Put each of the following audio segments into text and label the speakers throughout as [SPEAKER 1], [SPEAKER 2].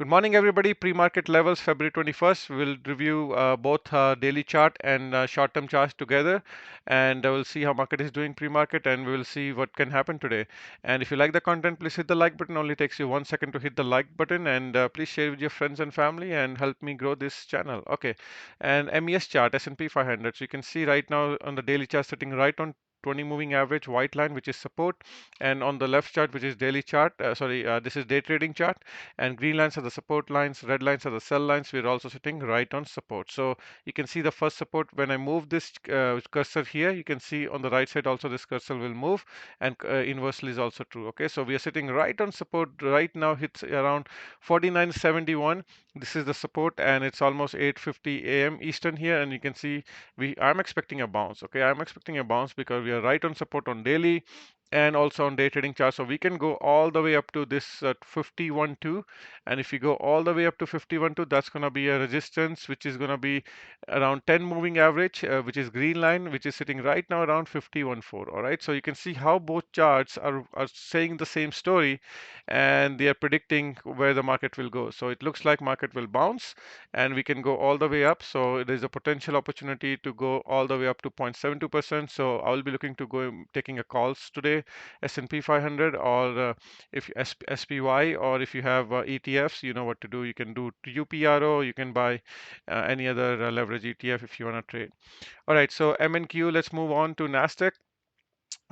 [SPEAKER 1] Good morning, everybody. Pre-market levels, February 21st. We'll review both daily chart and short-term charts together, and we'll see how market is doing pre-market, and we will see what can happen today. And if you like the content, please hit the like button. Only takes you 1 second to hit the like button, and please share with your friends and family and help me grow this channel. Okay, and MES chart, S&P 500. So you can see right now on the daily chart sitting right on 20 moving average white line, which is support, and on the left chart, which is daily chart, this is day trading chart, and green lines are the support lines, red lines are the sell lines. We're also sitting right on support. So you can see the first support. When I move this cursor here, you can see on the right side also this cursor will move, and inversely is also true. Okay, so we are sitting right on support right now. Hits around 49.71. This is the support, and it's almost 8:50 a.m. Eastern here, and you can see I'm expecting a bounce. Okay, I'm expecting a bounce because we are right on support on daily and also on day trading chart. So we can go all the way up to this 51.2, and if you go all the way up to 51.2, that's going to be a resistance which is going to be around 10 moving average, which is green line, which is sitting right now around 51.4. All right, so you can see how both charts are saying the same story, and they are predicting where the market will go. So it looks like market will bounce, and we can go all the way up. So there's a potential opportunity to go all the way up to 0.72%. So I will be looking to go taking a calls today, S&P 500, or if SPY, or if you have ETFs, you know what to do. You can do UPRO, you can buy any other leverage ETF if you want to trade. All right, so MNQ, let's move on to NASDAQ.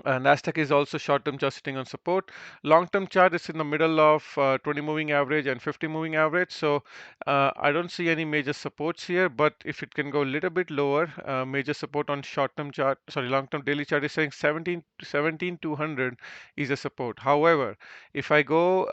[SPEAKER 1] Nasdaq is also short-term chart sitting on support. Long-term chart is in the middle of 20 moving average and 50 moving average. So I don't see any major supports here, but if it can go a little bit lower, major support on short-term chart, sorry, long-term daily chart is saying 17,200 is a support. However, if I go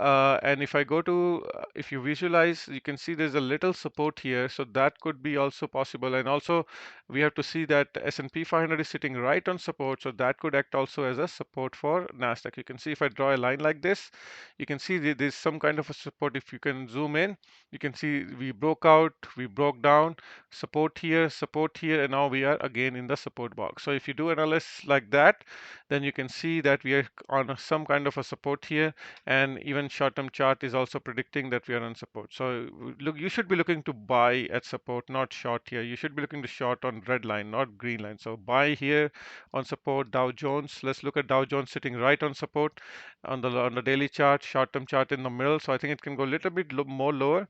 [SPEAKER 1] if you visualize, you can see there's a little support here, so that could be also possible. And also we have to see that S&P 500 is sitting right on support, so that could act also as a support for Nasdaq. You can see if I draw a line like this, you can see there's some kind of a support. If you can zoom in, you can see we broke out, we broke down, support here, and now we are again in the support box. So if you do analysis like that, then you can see that we are on some kind of a support here, and even short-term chart is also predicting that we are on support. So look, you should be looking to buy at support, not short here. You should be looking to short on red line, not green line. So buy here on support. Dow Jones, let's look at Dow Jones sitting right on support on the daily chart, short-term chart in the middle. So I think it can go a little bit more lower.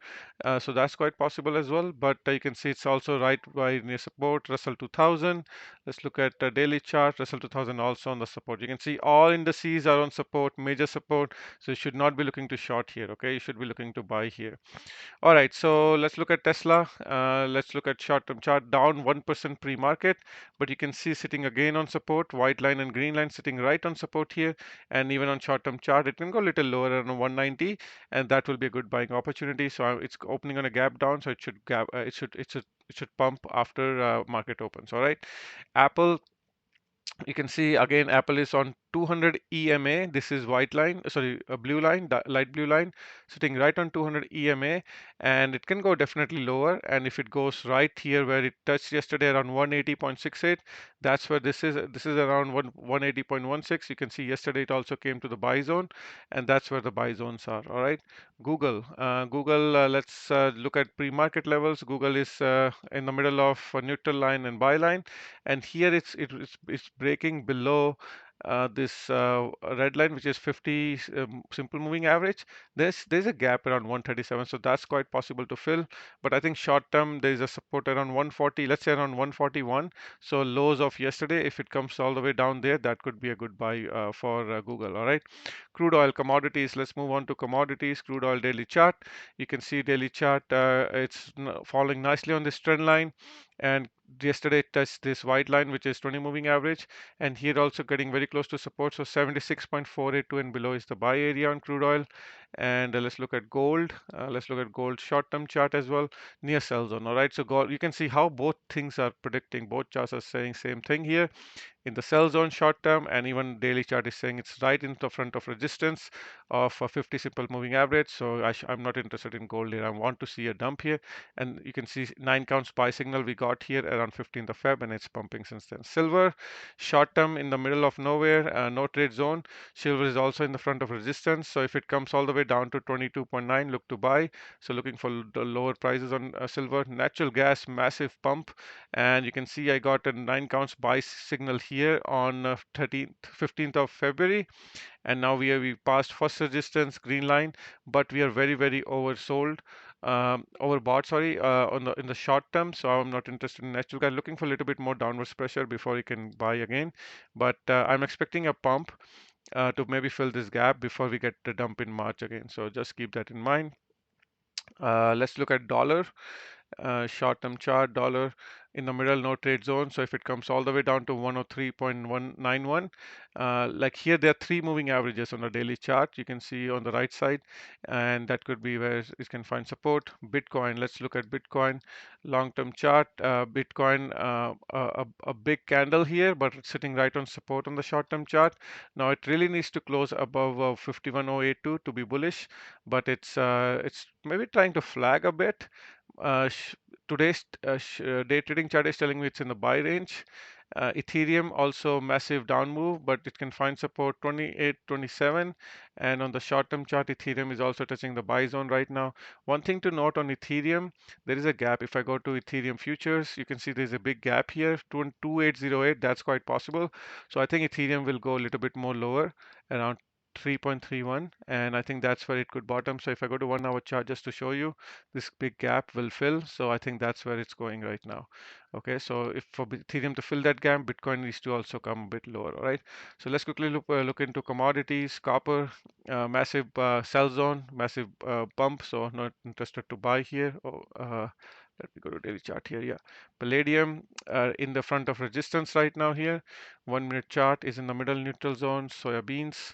[SPEAKER 1] So that's quite possible as well. But you can see it's also right by near support. Russell 2000. Let's look at daily chart. Russell 2000 also on the support. You can see all indices are on support, major support. So you should not be looking to short here. Okay, you should be looking to buy here. All right, so let's look at Tesla. Let's look at short-term chart, down 1% pre-market, but you can see sitting again on support, white line and green line sitting right on support here, and even on short-term chart, it can go a little lower around 190, and that will be a good buying opportunity. So it's opening on a gap down, so it should pump after market opens. All right, Apple. You can see again Apple is on 200 EMA. This is white line, sorry, a blue line, light blue line, sitting right on 200 EMA, and it can go definitely lower. And if it goes right here where it touched yesterday around 180.68, that's where this is. This is around 180.16. You can see yesterday it also came to the buy zone, and that's where the buy zones are. All right. Google. Let's look at pre-market levels. Google is in the middle of a neutral line and buy line, and here it's breaking below this red line, which is 50 simple moving average. There's a gap around 137, so that's quite possible to fill. But I think short term there is a support around 140, let's say around 141. So lows of yesterday, if it comes all the way down there, that could be a good buy for Google. All right, crude oil commodities. Let's move on to commodities. Crude oil daily chart. You can see daily chart. It's falling nicely on this trend line, and yesterday it touched this white line, which is 20 moving average, and here also getting very close to support. So 76.482 and below is the buy area on crude oil. And let's look at gold. Let's look at gold short-term chart as well, near sell zone. All right, so gold, you can see how both things are predicting. Both charts are saying same thing here in the sell zone short term, and even daily chart is saying it's right in the front of resistance of a 50 simple moving average. So I'm not interested in gold here. I want to see a dump here, and you can see 9 counts buy signal we got here around 15th of Feb, and it's pumping since then. Silver short term in the middle of nowhere, no trade zone. Silver is also in the front of resistance, so if it comes all the way down to 22.9, look to buy. So looking for the lower prices on silver. Natural gas, massive pump, and you can see I got a 9 counts buy signal here on 15th of February, and now we passed first resistance green line, but we are very oversold, overbought, sorry, on the in the short term. So I'm not interested in natural gas. Looking for a little bit more downwards pressure before you can buy again, but I'm expecting a pump to maybe fill this gap before we get the dump in March again. So just keep that in mind. Let's look at dollar. Short-term chart, dollar in the middle, no trade zone. So if it comes all the way down to 103.191, like here, there are three moving averages on the daily chart. You can see on the right side, and that could be where it can find support. Bitcoin, let's look at Bitcoin long-term chart. Bitcoin, a big candle here, but it's sitting right on support on the short-term chart. Now it really needs to close above 51,082 to be bullish, but it's maybe trying to flag a bit. Today's day trading chart is telling me it's in the buy range. Ethereum also massive down move, but it can find support 28.27, and on the short-term chart, Ethereum is also touching the buy zone right now. One thing to note on Ethereum, there is a gap. If I go to Ethereum futures, you can see there's a big gap here, 2808. That's quite possible. So I think Ethereum will go a little bit more lower, around 3.31, and I think that's where it could bottom. So if I go to 1 hour chart just to show you, this big gap will fill. So I think that's where it's going right now. Okay, so if for Ethereum to fill that gap, Bitcoin needs to also come a bit lower. All right, so let's quickly look into commodities. Copper, massive sell zone, massive pump. So not interested to buy here. Let me go to daily chart here. Yeah, Palladium in the front of resistance right now here. 1 minute chart is in the middle neutral zone. Soybeans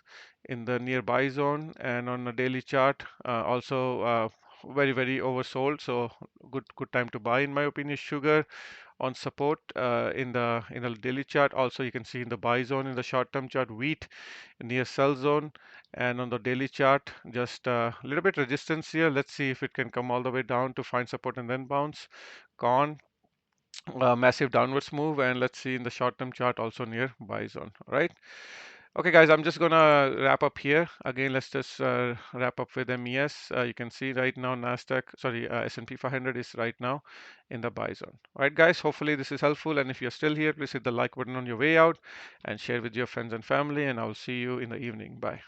[SPEAKER 1] in the nearby zone, and on a daily chart also very oversold. So good time to buy in my opinion. Sugar on support in the daily chart. Also, you can see in the buy zone in the short-term chart. Wheat near sell zone, and on the daily chart, just a little bit resistance here. Let's see if it can come all the way down to find support and then bounce. Corn, massive downwards move, and let's see in the short-term chart also near buy zone. All right. Okay, guys, I'm just gonna wrap up here. Again, let's just wrap up with MES. You can see right now S&P 500 is right now in the buy zone. All right, guys, hopefully this is helpful. And if you're still here, please hit the like button on your way out and share with your friends and family. And I will see you in the evening. Bye.